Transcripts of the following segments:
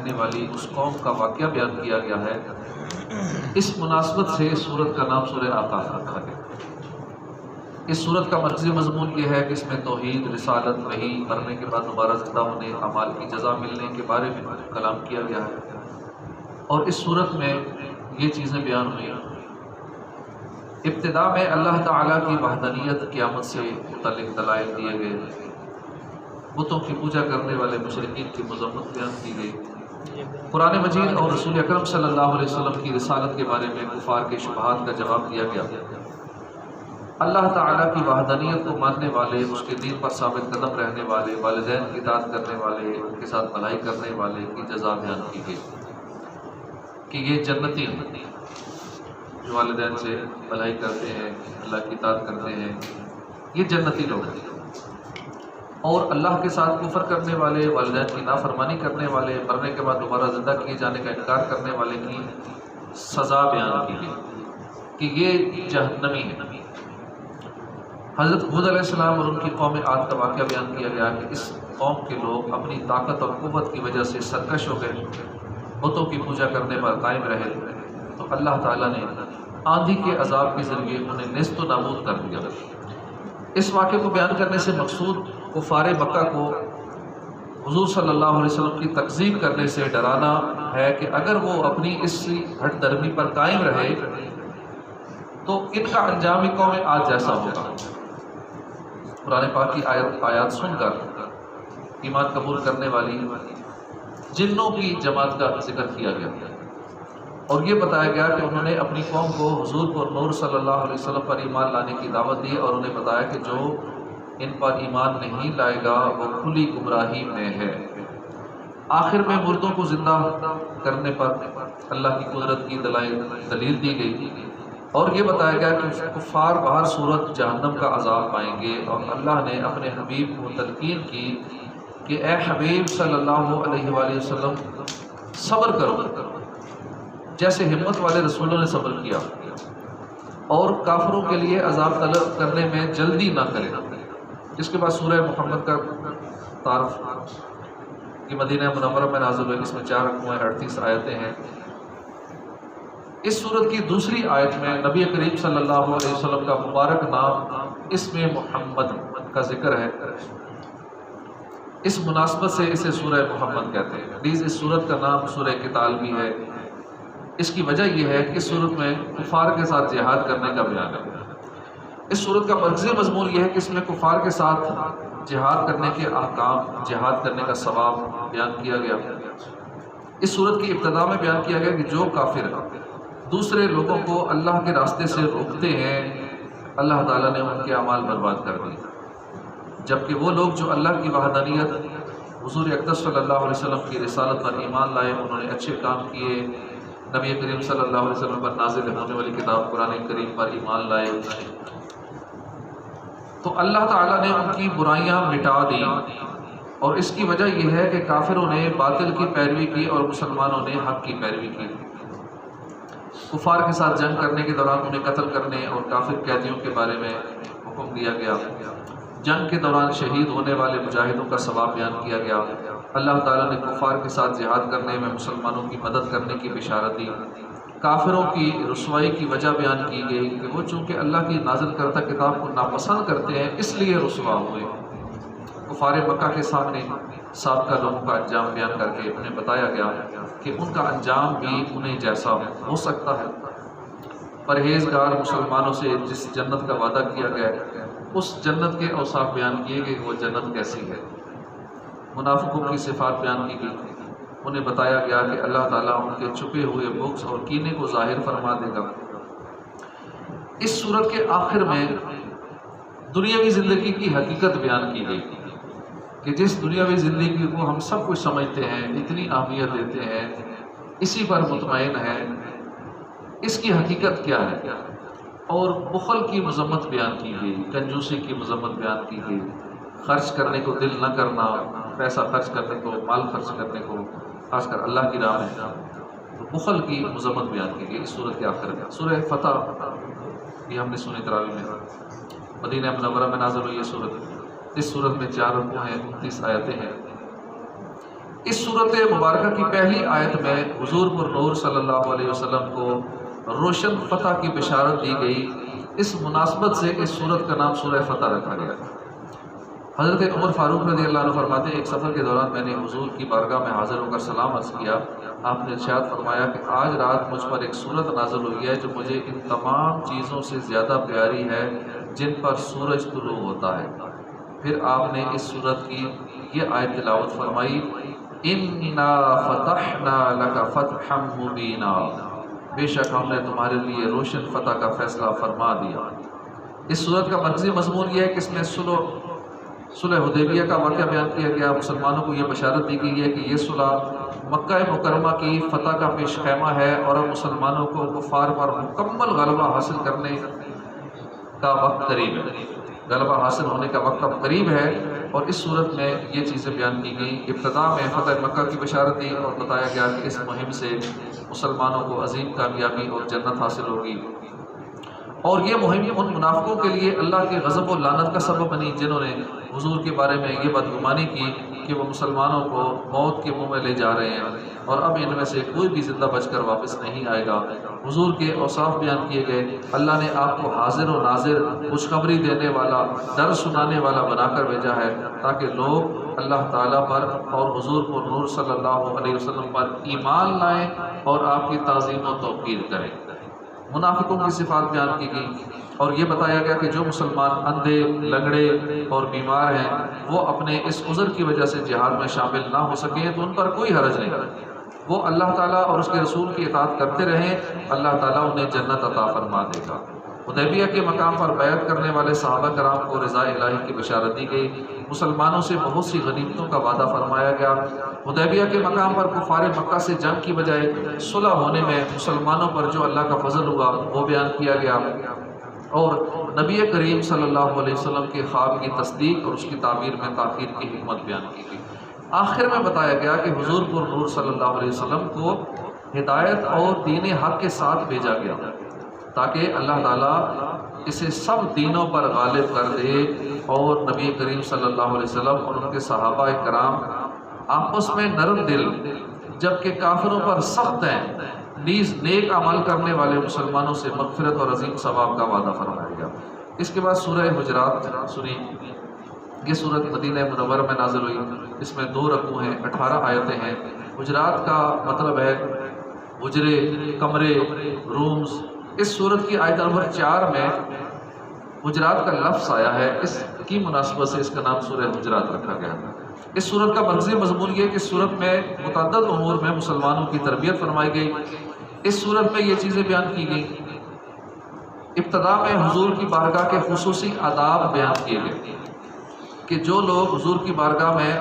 کہنے والی اس قوم کا واقعہ بیان کیا گیا ہے۔ اس مناسبت سے اس سورت کا نام سورہ آقاف رکھا گیا۔ اس سورت کا مرکزی مضمون یہ ہے کہ اس میں توحید، رسالت، وحی، مرنے کے بعد دوبارہ زندہ ہونے، اعمال کی جزا ملنے کے بارے میں کلام کیا گیا ہے، اور اس سورت میں یہ چیزیں بیان ہوئی۔ ابتدا میں اللہ تعالیٰ کی وحدانیت، قیامت سے متعلق دلائل دیے گئے، بتوں کی پوجا کرنے والے مشرکین کی مذمت بیان کی گئی، قرآن مجید اور رسول اکرم صلی اللہ علیہ وسلم کی رسالت کے بارے میں کفار کے شبہات کا جواب دیا گیا، اللہ تعالیٰ کی وحدانیت کو ماننے والے، اس کے دین پر ثابت قدم رہنے والے، والدین کی اطاعت کرنے والے، ان کے ساتھ بھلائی کرنے والے کی جزا بیان کی گئی کہ یہ جنتی ہیں، جو والدین سے بھلائی کرتے ہیں، اللہ کی اطاعت کرتے ہیں، یہ جنتی لوگ ہیں۔ اور اللہ کے ساتھ کفر کرنے والے، والدین کی نافرمانی کرنے والے، مرنے کے بعد دوبارہ زندہ کیے جانے کا انکار کرنے والے کی سزا بیان کی گئی کہ یہ جہنمی ہے۔ حضرت ہود علیہ السلام اور ان کی قوم عاد کا واقعہ بیان کیا گیا کہ اس قوم کے لوگ اپنی طاقت اور قوت کی وجہ سے سرکش ہو گئے، بتوں کی پوجا کرنے پر قائم رہے، تو اللہ تعالیٰ نے آندھی کے عذاب کے ذریعے انہیں نیست و نابود کر دیا۔ اس واقعے کو بیان کرنے سے مقصود کفار مکہ کو حضور صلی اللہ علیہ وسلم کی تکذیب کرنے سے ڈرانا ہے کہ اگر وہ اپنی اس ہٹ درمی پر قائم رہے تو ان کا انجام ہی قوم عاد جیسا ہوگا۔ قرآن پاک کی آیات سن کر ایمان قبول کرنے والی جنوں کی جماعت کا ذکر کیا گیا، اور یہ بتایا گیا کہ انہوں نے اپنی قوم کو حضور پر نور صلی اللہ علیہ وسلم پر ایمان لانے کی دعوت دی، اور انہیں بتایا کہ جو ان پر ایمان نہیں لائے گا وہ کھلی گمراہی میں ہے۔ آخر میں مردوں کو زندہ کرنے پر اللہ کی قدرت کی دلیل دی گئی، اور یہ بتایا گیا کہ کفار بہر صورت جہنم کا عذاب پائیں گے، اور اللہ نے اپنے حبیب کو تلقین کی کہ اے حبیب صلی اللہ علیہ وآلہ وسلم صبر کرو جیسے ہمت والے رسولوں نے صبر کیا، اور کافروں کے لیے عذاب طلب کرنے میں جلدی نہ کرے۔ اس کے بعد سورہ محمد کا تعارف کہ مدینہ منورہ میں نازل ہوئی، اس میں 4 رقوع 38 آیتیں ہیں۔ اس سورت کی دوسری آیت میں نبی کریم صلی اللہ علیہ وسلم کا مبارک نام اس میں محمد کا ذکر ہے، اس مناسبت سے اسے سورہ محمد کہتے ہیں۔ حدیث اس سورت کا نام سورہ قتال بھی ہے۔ اس کی وجہ یہ ہے کہ اس سورت میں کفار کے ساتھ جہاد کرنے کا بیان ہے۔ اس سورت کا مرکزی مضمون یہ ہے کہ اس میں کفار کے ساتھ جہاد کرنے کے احکام، جہاد کرنے کا ثواب بیان کیا گیا۔ اس سورت کی ابتدا میں بیان کیا گیا کہ جو کافر دوسرے لوگوں کو اللہ کے راستے سے روکتے ہیں، اللہ تعالیٰ نے ان کے اعمال برباد کر دیے، جبکہ وہ لوگ جو اللہ کی وحدانیت، حضور اقدس صلی اللہ علیہ وسلم کی رسالت پر ایمان لائے، انہوں نے اچھے کام کیے، نبی کریم صلی اللہ علیہ وسلم پر نازل ہونے والی کتاب قرآن کریم پر ایمان لائے، تو اللہ تعالیٰ نے ان کی برائیاں مٹا دی۔ اور اس کی وجہ یہ ہے کہ کافروں نے باطل کی پیروی کی اور مسلمانوں نے حق کی پیروی کی۔ کفار کے ساتھ جنگ کرنے کے دوران انہیں قتل کرنے اور کافر قیدیوں کے بارے میں حکم دیا گیا۔ جنگ کے دوران شہید ہونے والے مجاہدوں کا ثواب بیان کیا گیا۔ اللہ تعالیٰ نے کفار کے ساتھ جہاد کرنے میں مسلمانوں کی مدد کرنے کی بشارت دی۔ کافروں کی رسوائی کی وجہ بیان کی گئی کہ وہ چونکہ اللہ کی نازل کردہ کتاب کو ناپسند کرتے ہیں، اس لیے رسوا ہوئے۔ کفار مکہ کے سامنے سابقہ لوگوں کا انجام بیان کر کے انہیں بتایا گیا کہ ان کا انجام بھی انہیں جیسا ہو سکتا ہے۔ پرہیزگار مسلمانوں سے جس جنت کا وعدہ کیا گیا اس جنت کے اوصاف بیان کیے گئے کہ وہ جنت کیسی ہے۔ منافقوں کی صفات بیان کی گئی، انہیں بتایا گیا کہ اللہ تعالیٰ ان کے چھپے ہوئے بغض اور کینے کو ظاہر فرما دے گا۔ اس سورت کے آخر میں دنیاوی زندگی کی حقیقت بیان کی گئی کہ جس دنیاوی زندگی کو ہم سب کچھ سمجھتے ہیں، اتنی اہمیت دیتے ہیں، اسی پر مطمئن ہیں، اس کی حقیقت کیا ہے۔ اور بخل کی مذمت بیان کی گئی، کنجوسی کی مذمت بیان کی گئی، خرچ کرنے کو دل نہ کرنا، پیسہ خرچ کرنے کو، مال خرچ کرنے کو، خاص کر اللہ کی راہ میں، تو بخل کی مذمت بیان کی گئی اس سورت کے آخر میں۔ سورہ فتح یہ ہم نے سنی تراویح میں، مدینہ منورہ میں نازل ہوئی یہ سورت۔ اس سورت میں 4 رکوع ہیں، 29 آیتیں ہیں۔ اس صورت مبارکہ کی پہلی آیت میں حضور پر نور صلی اللہ علیہ وسلم کو روشن فتح کی بشارت دی گئی۔ اس مناسبت سے اس صورت کا نام سورہ فتح رکھا گیا۔ حضرت عمر فاروق رضی اللہ عنہ فرماتے ہیں ایک سفر کے دوران میں نے حضور کی بارگاہ میں حاضر ہو کر سلام عرض کیا۔ آپ نے ارشاد فرمایا کہ آج رات مجھ پر ایک صورت نازل ہوئی ہے جو مجھے ان تمام چیزوں سے زیادہ پیاری ہے جن پر سورج طلوع ہوتا ہے۔ پھر آپ نے اس صورت کی یہ آیت تلاوت فرمائی، اِنَّا فَتَحْنَا لَكَ فَتْحًا مُبِينًا، بے شک ہم نے تمہارے لیے روشن فتح کا فیصلہ فرما دیا۔ اس صورت کا مرکزی مضمون یہ ہے کہ اس میں صلح حدیبیہ کا واقعہ بیان کیا گیا۔ مسلمانوں کو یہ بشارت دی گئی ہے کہ یہ صلح مکہ مکرمہ کی فتح کا پیش خیمہ ہے اور اب مسلمانوں کو کفار پر مکمل غلبہ حاصل کرنے کا وقت قریب ہے، غلبہ حاصل ہونے کا وقت اب قریب ہے۔ اور اس صورت میں یہ چیزیں بیان کی گئیں۔ ابتدا میں فتح مکہ کی بشارت دی اور بتایا گیا کہ اس مہم سے مسلمانوں کو عظیم کامیابی اور جنت حاصل ہوگی، اور یہ مہم ان منافقوں کے لیے اللہ کے غضب و لعنت کا سبب بنی جنہوں نے حضور کے بارے میں یہ بدگمانی کی کہ وہ مسلمانوں کو موت کے منہ میں لے جا رہے ہیں اور اب ان میں سے کوئی بھی زندہ بچ کر واپس نہیں آئے گا۔ حضور کے اوصاف بیان کیے گئے۔ اللہ نے آپ کو حاضر و ناظر، خوشخبری دینے والا، ڈر سنانے والا بنا کر بھیجا ہے تاکہ لوگ اللہ تعالیٰ پر اور حضور کو نور صلی اللہ علیہ وسلم پر ایمان لائیں اور آپ کی تعظیم و توقیر کریں۔ منافقوں کی صفات بیان کی گئی اور یہ بتایا گیا کہ جو مسلمان اندھے، لنگڑے اور بیمار ہیں وہ اپنے اس عذر کی وجہ سے جہاد میں شامل نہ ہو سکیں تو ان پر کوئی حرج نہیں، وہ اللہ تعالیٰ اور اس کے رسول کی اطاعت کرتے رہیں، اللہ تعالیٰ انہیں جنت عطا فرما دے گا۔ حدیبیہ کے مقام پر بیعت کرنے والے صحابہ کرام کو رضا الہی کی بشارت دی گئی۔ مسلمانوں سے بہت سی غنیمتوں کا وعدہ فرمایا گیا۔ حدیبیہ کے مقام پر کفار مکہ سے جنگ کی بجائے صلح ہونے میں مسلمانوں پر جو اللہ کا فضل ہوا وہ بیان کیا گیا، اور نبی کریم صلی اللہ علیہ وسلم کے خواب کی تصدیق اور اس کی تعبیر میں تاخیر کی حکمت بیان کی گئی۔ آخر میں بتایا گیا کہ حضور پر نور صلی اللہ علیہ وسلم کو ہدایت اور دین حق کے ساتھ بھیجا گیا تاکہ اللہ تعالیٰ اسے سب دینوں پر غالب کر دے، اور نبی کریم صلی اللہ علیہ وسلم اور ان کے صحابہ کرام آپس میں نرم دل جبکہ کافروں پر سخت ہیں، نیز نیک عمل کرنے والے مسلمانوں سے مغفرت اور عظیم ثواب کا وعدہ فرمایا گیا۔ اس کے بعد سورہ حجرات سنی۔ یہ سورت مدینہ منورہ میں نازل ہوئی۔ اس میں 2 رکوع ہیں، 18 آیتیں ہیں۔ حجرات کا مطلب ہے حجرے، کمرے، رومز۔ اس صورت کی آیت نمبر 4 میں حجرات کا لفظ آیا ہے، اس کی مناسبت سے اس کا نام سورہ حجرات رکھا گیا۔ اس صورت کا مرکزی مضمون یہ ہے کہ اس صورت میں متعدد امور میں مسلمانوں کی تربیت فرمائی گئی۔ اس صورت میں یہ چیزیں بیان کی گئیں۔ ابتدا میں حضور کی بارگاہ کے خصوصی آداب بیان کیے گئے کہ جو لوگ حضور کی بارگاہ میں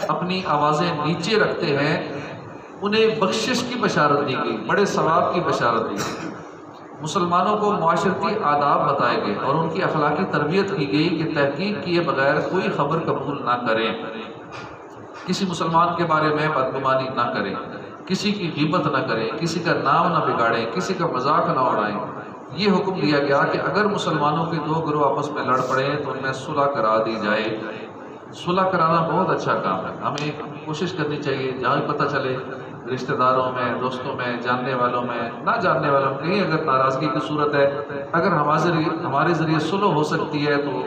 اپنی آوازیں نیچے رکھتے ہیں انہیں بخشش کی بشارت دی گئی، بڑے ثواب کی بشارت دی گئی۔ مسلمانوں کو معاشرتی آداب بتائے گئے اور ان کی اخلاقی تربیت کی گئی کہ تحقیق کیے بغیر کوئی خبر قبول نہ کریں، کسی مسلمان کے بارے میں بدگمانی نہ کریں، کسی کی غیبت نہ کریں، کسی کا نام نہ بگاڑیں، کسی کا مذاق نہ اڑائیں۔ یہ حکم دیا گیا کہ اگر مسلمانوں کے 2 گروہ آپس میں لڑ پڑیں تو ان میں صلح کرا دی جائے۔ صلح کرانا بہت اچھا کام ہے، ہمیں کوشش کرنی چاہیے جہاں بھی پتہ چلے، رشتہ داروں میں، دوستوں میں، جاننے والوں میں، نہ جاننے والوں میں، کہیں اگر ناراضگی کی صورت ہے، اگر ہمارے ذریعے صلح ہو سکتی ہے تو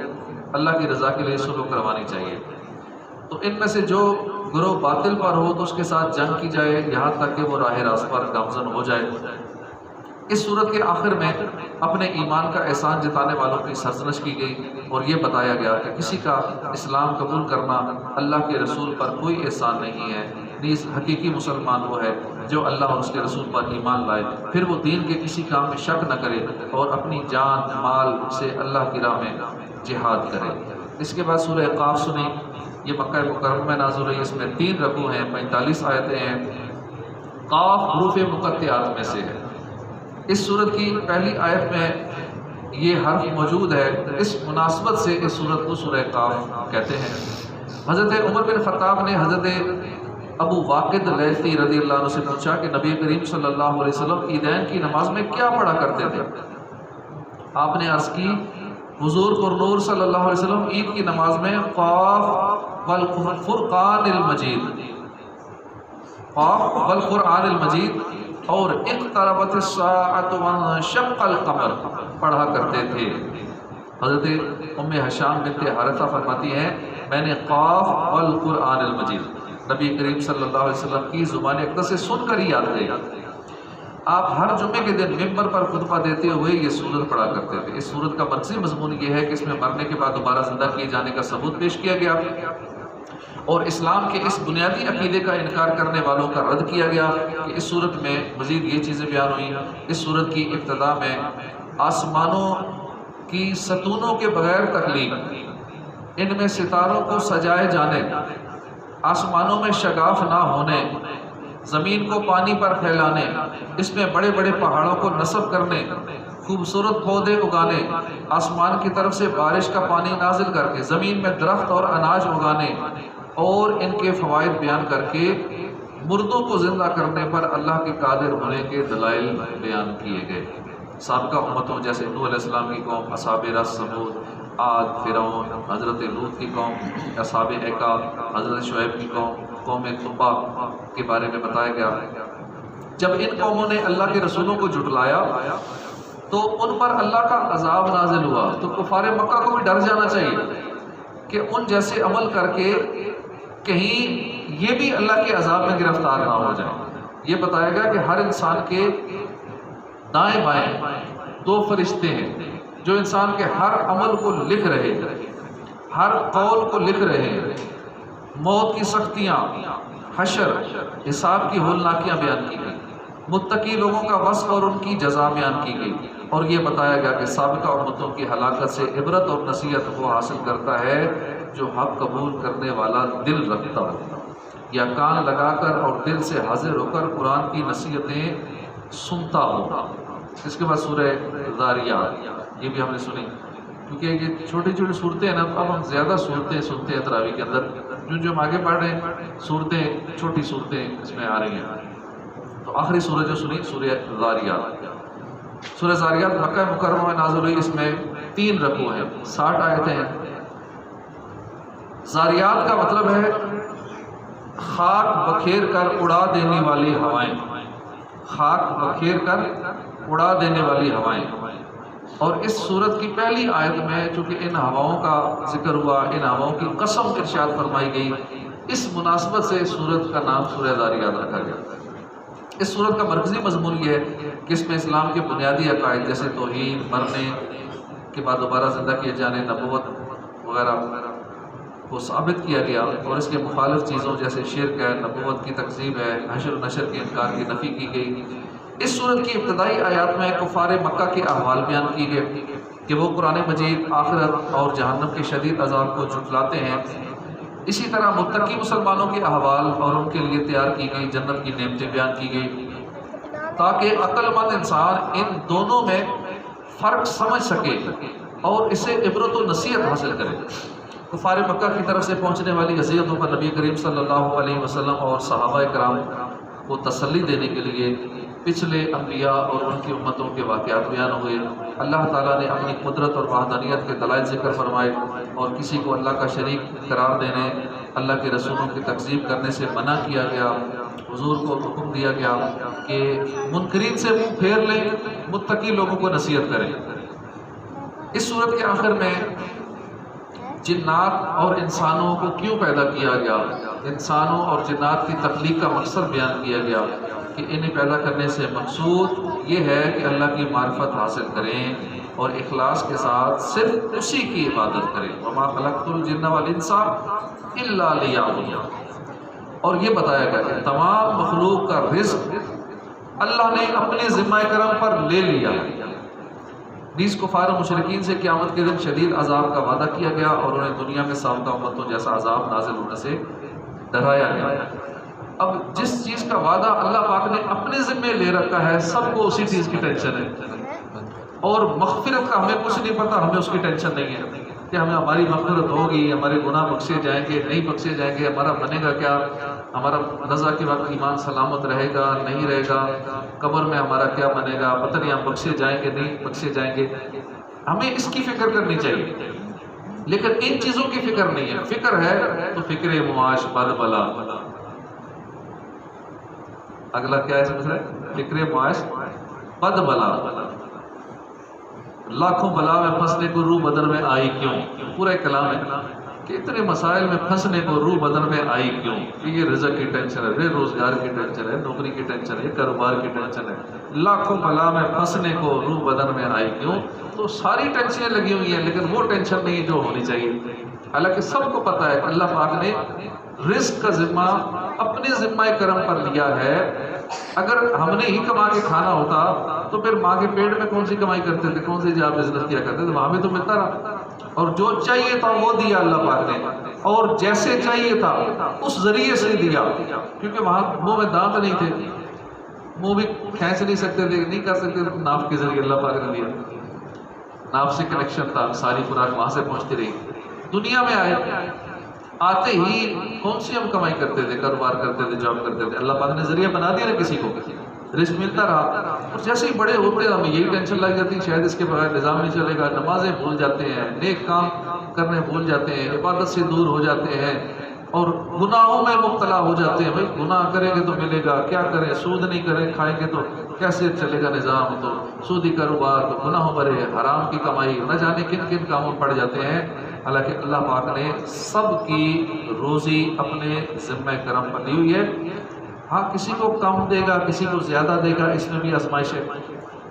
اللہ کی رضا کے لیے صلح کروانی چاہیے۔ تو ان میں سے جو گروہ باطل پر ہو تو اس کے ساتھ جنگ کی جائے یہاں تک کہ وہ راہ راست پر گامزن ہو جائے۔ اس صورت کے آخر میں اپنے ایمان کا احسان جتانے والوں کی سرزنش کی گئی اور یہ بتایا گیا کہ کسی کا اسلام قبول کرنا اللہ کے رسول پر کوئی احسان نہیں ہے، نیز حقیقی مسلمان وہ ہے جو اللہ اور اس کے رسول پر ایمان لائے، پھر وہ دین کے کسی کام میں شک نہ کرے اور اپنی جان مال سے اللہ کی راہ میں جہاد کرے۔ اس کے بعد سورہ قاف سنی۔ یہ مکہ مکرمہ میں نازل ہوئی۔ اس میں 3 رکوع ہیں، 45 آیتیں ہیں۔ قاف حروف مقطعات میں سے ہے۔ اس صورت کی پہلی آیت میں یہ حرف موجود ہے، اس مناسبت سے اس صورت کو سورہ قاف کہتے ہیں۔ حضرت عمر بن خطاب نے حضرت ابو واقد لیثی رضی اللہ عنہ سے پوچھا کہ نبی کریم صلی اللہ علیہ وسلم عیدین کی نماز میں کیا پڑھا کرتے تھے؟ آپ نے عرض کی حضور پر نور صلی اللہ علیہ وسلم عید کی نماز میں قاف والفرقان المجید قاف والقرآن المجید اور اقتربت الساعۃ وانشق القمر پڑھا کرتے تھے۔ حضرت ام حشام بنت حارثہ فرماتی ہیں میں نے قاف والقرآن المجید نبی کریم صلی اللہ علیہ وسلم کی زبان اقدس سے سن کر ہی یاد رہے۔ آپ ہر جمعے کے دن ممبر پر خطبہ دیتے ہوئے یہ سورت پڑھا کرتے تھے۔ اس سورت کا مرکزی مضمون یہ ہے کہ اس میں مرنے کے بعد دوبارہ زندہ کیے جانے کا ثبوت پیش کیا گیا اور اسلام کے اس بنیادی عقیدے کا انکار کرنے والوں کا رد کیا گیا کہ اس سورت میں مزید یہ چیزیں بیان ہوئیں۔ اس سورت کی ابتدا میں آسمانوں کی ستونوں کے بغیر تخلیق، ان میں ستاروں کو سجائے جانے، آسمانوں میں شگاف نہ ہونے، زمین کو پانی پر پھیلانے، اس میں بڑے بڑے پہاڑوں کو نصب کرنے، خوبصورت پودے اگانے، آسمان کی طرف سے بارش کا پانی نازل کر کے زمین میں درخت اور اناج اگانے اور ان کے فوائد بیان کر کے مردوں کو زندہ کرنے پر اللہ کے قادر ہونے کے دلائل بیان کیے گئے۔ سابقہ امتوں جیسے نوح علیہ السلام کی قوم، اصحاب رس، ثمود، عاد، فرعون، حضرت لوط کی قوم، اصحاب ایکا، حضرت شعیب کی قوم، قوم تبع کے بارے میں بتایا گیا۔ جب ان قوموں نے اللہ کے رسولوں کو جھٹلایا تو ان پر اللہ کا عذاب نازل ہوا، تو کفار مکہ کو بھی ڈر جانا چاہیے کہ ان جیسے عمل کر کے کہیں یہ بھی اللہ کے عذاب میں گرفتار نہ ہو جائے۔ یہ بتایا گیا کہ ہر انسان کے دائیں بائیں دو فرشتے ہیں جو انسان کے ہر عمل کو لکھ رہے ہیں، ہر قول کو لکھ رہے ہیں۔ موت کی سختیاں، حشر، حساب کی ہولناکیاں بیان کی گئی، متقی لوگوں کا وصف اور ان کی جزا بیان کی گئی، اور یہ بتایا گیا کہ سابقہ امتوں کی ہلاکت سے عبرت اور نصیحت وہ حاصل کرتا ہے جو حق قبول کرنے والا دل رکھتا ہو، یا کان لگا کر اور دل سے حاضر ہو کر قرآن کی نصیحتیں سنتا ہو۔ اس کے بعد سورہ ذاریات، یہ بھی ہم نے سنی، کیونکہ یہ چھوٹی چھوٹی صورتیں ہیں نا، اب ہم زیادہ صورتیں سنتے ہیں تراویح کے اندر، جو ہم آگے پڑھ رہے ہیں صورتیں چھوٹی صورتیں اس میں آ رہی ہیں۔ تو آخری سورہ جو سنی سورہ ذاریات۔ سورہ ذاریات مکہ مکرمہ میں نازل ہوئی، اس میں 3 رکوع ہیں، 60 آیتیں ہیں۔ ذاریات کا مطلب ہے خاک بکھیر کر اڑا دینے والی ہوائیں، خاک بکھیر کر اڑا دینے والی ہوائیں۔ اور اس سورت کی پہلی آیت میں چونکہ ان ہواؤں کا ذکر ہوا، ان ہواؤں کی قسم ارشاد فرمائی گئی، اس مناسبت سے سورت کا نام سورہ ذاریات رکھا گیا۔ اس سورت کا مرکزی مضمون یہ ہے کہ اس میں اسلام کے بنیادی عقائد جیسے توحید، مرنے کے بعد دوبارہ زندہ کیے جانے، نبوت وغیرہ کو ثابت کیا گیا، اور اس کے مخالف چیزوں جیسے شرک ہے، نبوت کی تکذیب ہے، حشر و نشر کے انکار کی نفی کی گئی۔ اس سورت کی ابتدائی آیات میں کفار مکہ کے احوال بیان کی گئے کہ وہ قرآن مجید آخرت اور جہنم کے شدید عذاب کو جھٹلاتے ہیں۔ اسی طرح متقی مسلمانوں کے احوال اور ان کے لیے تیار کی گئی جنت کی نعمتیں بیان کی گئی، تاکہ عقل مند انسان ان دونوں میں فرق سمجھ سکے اور اسے عبرت و نصیحت حاصل کرے۔ کفار مکہ کی طرف سے پہنچنے والی اذیتوں پر نبی کریم صلی اللہ علیہ وسلم اور صحابہ کرام کو تسلی دینے کے لیے پچھلے انبیاء اور ان کی امتوں کے واقعات بیان ہوئے۔ اللہ تعالیٰ نے اپنی قدرت اور وحدانیت کے دلائل ذکر فرمائے، اور کسی کو اللہ کا شریک قرار دینے، اللہ کے رسولوں کی تکذیب کرنے سے منع کیا گیا۔ حضور کو حکم دیا گیا کہ منکرین سے منہ پھیر لیں، متقی لوگوں کو نصیحت کریں۔ اس صورت کے آخر میں جنات اور انسانوں کو کیوں پیدا کیا گیا، انسانوں اور جنات کی تخلیق کا مقصد بیان کیا گیا کہ انہیں پیدا کرنے سے مقصود یہ ہے کہ اللہ کی معرفت حاصل کریں اور اخلاص کے ساتھ صرف اسی کی عبادت کریں۔ وما خلقت الجن والانس الا لیعبدون۔ اور یہ بتایا گیا کہ تمام مخلوق کا رزق اللہ نے اپنے ذمہ کرم پر لے لیا۔ 20 کفار و مشرکین سے قیامت کے دن شدید عذاب کا وعدہ کیا گیا اور انہیں دنیا میں سابقہ امتوں جیسا عذاب نازل ہونے سے ڈرایا گیا۔ اب جس چیز کا وعدہ اللہ پاک نے اپنے ذمہ لے رکھا ہے، سب کو اسی چیز کی ٹینشن ہے، اور مغفرت کا ہمیں کچھ نہیں پتا، ہمیں اس کی ٹینشن نہیں ہے کہ ہماری مغفرت ہوگی، ہمارے گناہ بخشے جائیں گے، نہیں بخشے جائیں گے، ہمارا بنے گا کیا، ہمارا رضا کے وقت ایمان سلامت رہے گا نہیں رہے گا، قبر میں ہمارا کیا بنے گا، پتہ نہیں ہم بخشے جائیں گے نہیں بخشے جائیں گے۔ ہمیں اس کی فکر کرنی چاہیے، لیکن ان چیزوں کی فکر نہیں ہے۔ فکر ہے تو فکر معاش بد بلا، اگلا کیا ہے سمجھ رہے؟ فکر معاش بد بلا، لاکھوں بلا میں پھنسنے کو روح بدن میں آئی کیوں؟ پورا ایک کلام ہے کہ اتنے مسائل میں پھنسنے کو روح بدن میں آئی کیوں؟ کہ یہ رزق کی ٹینشن ہے، بے روزگار کی ٹینشن ہے، نوکری کی ٹینشن ہے، کاروبار کی ٹینشن ہے، لاکھوں بلا میں پھنسنے کو روح بدن میں آئی کیوں؟ تو ساری ٹینشنیں لگی ہوئی ہیں، لیکن وہ ٹینشن نہیں جو ہونی چاہیے۔ حالانکہ سب کو پتہ ہے کہ اللہ پاک نے رزق کا ذمہ اپنے ذمہ کرم پر لیا ہے۔ اگر ہم نے ہی کما کے کھانا ہوتا تو پھر ماں کے پیٹ میں کون سی کمائی کرتے تھے، کون سی جاب بزنس کیا کرتے تھے؟ وہاں بھی تو ملتا رہا، اور جو چاہیے تھا وہ دیا اللہ پاک نے، اور جیسے چاہیے تھا اس ذریعے سے دیا، کیونکہ وہاں منہ میں دانت نہیں تھے، منہ بھی کھینچ نہیں سکتے تھے، نہیں کر سکتے تھے، ناف کے ذریعے اللہ پاک نے دیا، ناف سے کنیکشن تھا، ساری خوراک وہاں سے پہنچتی رہی۔ دنیا میں آتے ہی کون سی ہم کمائی کرتے تھے، کاروبار کرتے تھے، جاب کرتے تھے؟ اللہ پاک نے ذریعہ بنا دیا نا کسی کو، رزق ملتا رہا، اور جیسے ہی بڑے ہوتے ہمیں یہی ٹینشن لگ جاتی شاید اس کے بغیر نظام نہیں چلے گا، نمازیں بھول جاتے ہیں، نیک کام کرنے بھول جاتے ہیں، عبادت سے دور ہو جاتے ہیں، اور گناہوں میں مبتلا ہو جاتے ہیں۔ بھائی گناہ کریں گے تو ملے گا، کیا کریں؟ سود نہیں کریں کھائیں گے تو کیسے چلے گا نظام؟ تو سودی کاروبار، تو گناہوں بھرے، حرام کی کمائی، نہ جانے کن کن کاموں پڑ جاتے ہیں۔ حالانکہ اللہ پاک نے سب کی روزی اپنے ذمہ کرم پر لی ہوئی ہے۔ ہاں کسی کو کم دے گا، کسی کو زیادہ دے گا، اس میں بھی آزمائش ہے،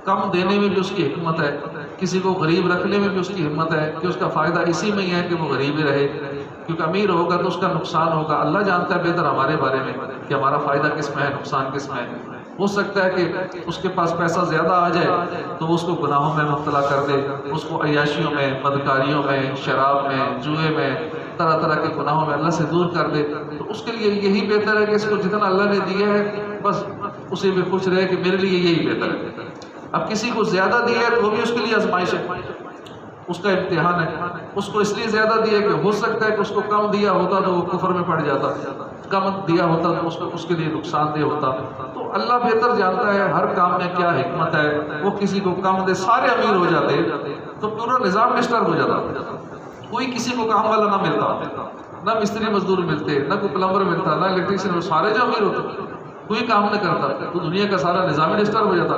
کم دینے میں بھی اس کی حکمت ہے، کسی کو غریب رکھنے میں بھی اس کی حکمت ہے کہ اس کا فائدہ اسی میں ہی ہے کہ وہ غریب ہی رہے، کیونکہ امیر ہوگا تو اس کا نقصان ہوگا۔ اللہ جانتا ہے بہتر ہمارے بارے میں کہ ہمارا فائدہ کس میں ہے، نقصان کس میں ہے۔ ہو سکتا ہے کہ اس کے پاس پیسہ زیادہ آ جائے تو وہ اس کو گناہوں میں مبتلا کر دے، اس کو عیاشیوں میں، بدکاریوں میں، شراب میں، جوئے میں، طرح طرح کے گناہوں میں اللہ سے دور کر دے۔ تو اس کے لیے یہی بہتر ہے کہ اس کو جتنا اللہ نے دیا ہے بس اسے بھی خوش رہے کہ میرے لیے یہی بہتر ہے۔ اب کسی کو زیادہ دیا ہے تو وہ بھی اس کے لیے آزمائش ہے، اس کا امتحان ہے، اس کو اس لیے زیادہ دیا کہ ہو سکتا ہے کہ اس کو کم دیا ہوتا تو وہ کفر میں پڑ جاتا، کم دیا ہوتا تو اس کے لیے نقصان دہ ہوتا۔ تو اللہ بہتر جانتا ہے ہر کام میں کیا حکمت ہے۔ وہ کسی کو کم دے، سارے امیر ہو جاتے تو پورا نظام ڈسٹرب ہو جاتا، کوئی کسی کو کام والا نہ ملتا، نہ مستری مزدور ملتے، نہ کوئی پلمبر ملتا، نہ الیکٹریشین، سارے جو امیر ہوتے کوئی کام نہ کرتا تو دنیا کا سارا نظام ڈسٹرب ہو جاتا۔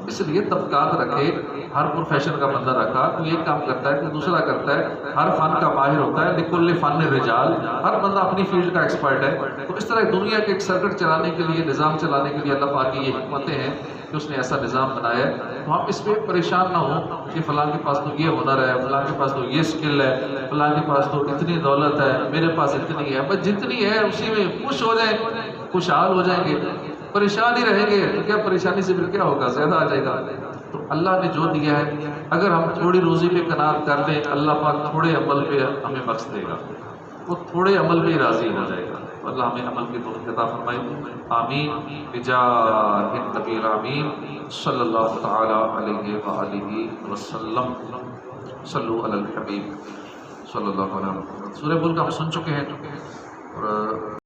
اس لیے طبقات رکھے، ہر پروفیشن کا بندہ رکھا، کوئی ایک کام کرتا ہے کوئی دوسرا کرتا ہے، ہر فن کا ماہر ہوتا ہے، لکل فن رجال، ہر بندہ اپنی فیلڈ کا ایکسپرٹ ہے۔ تو اس طرح دنیا کے ایک سرکٹ چلانے کے لیے، نظام چلانے کے لیے اللہ پاک کی یہ حکمتیں ہیں کہ اس نے ایسا نظام بنایا ہے۔ تو ہم اس پہ پریشان نہ ہوں کہ فلاں کے پاس تو یہ ہنر ہے، فلاں کے پاس تو یہ اسکل ہے، فلاں کے پاس تو اتنی دولت ہے، میرے پاس اتنی ہے، بس جتنی ہے اسی میں خوش ہو جائیں، خوشحال ہو جائیں گے۔ پریشان ہی رہیں گے تو کیا پریشانی سے پھر کیا ہوگا؟ زیادہ آ جائے گا۔ تو اللہ نے جو دیا ہے اگر ہم تھوڑی روزی پہ قناعت کر لیں، اللہ پاک تھوڑے عمل پہ ہمیں بخش دے گا، وہ تھوڑے عمل پہ راضی ہو جائے گا۔ اللہ ہمیں عمل کی توفیق عطا فرمائے، آمین بجاہ النبی الامین صلی اللہ تعالی علیہ وآلہ وسلم۔ صلو علی الحبیب صلی اللہ علیہ وسلم۔ سورہ ملک ہم سن چکے ہیں، اور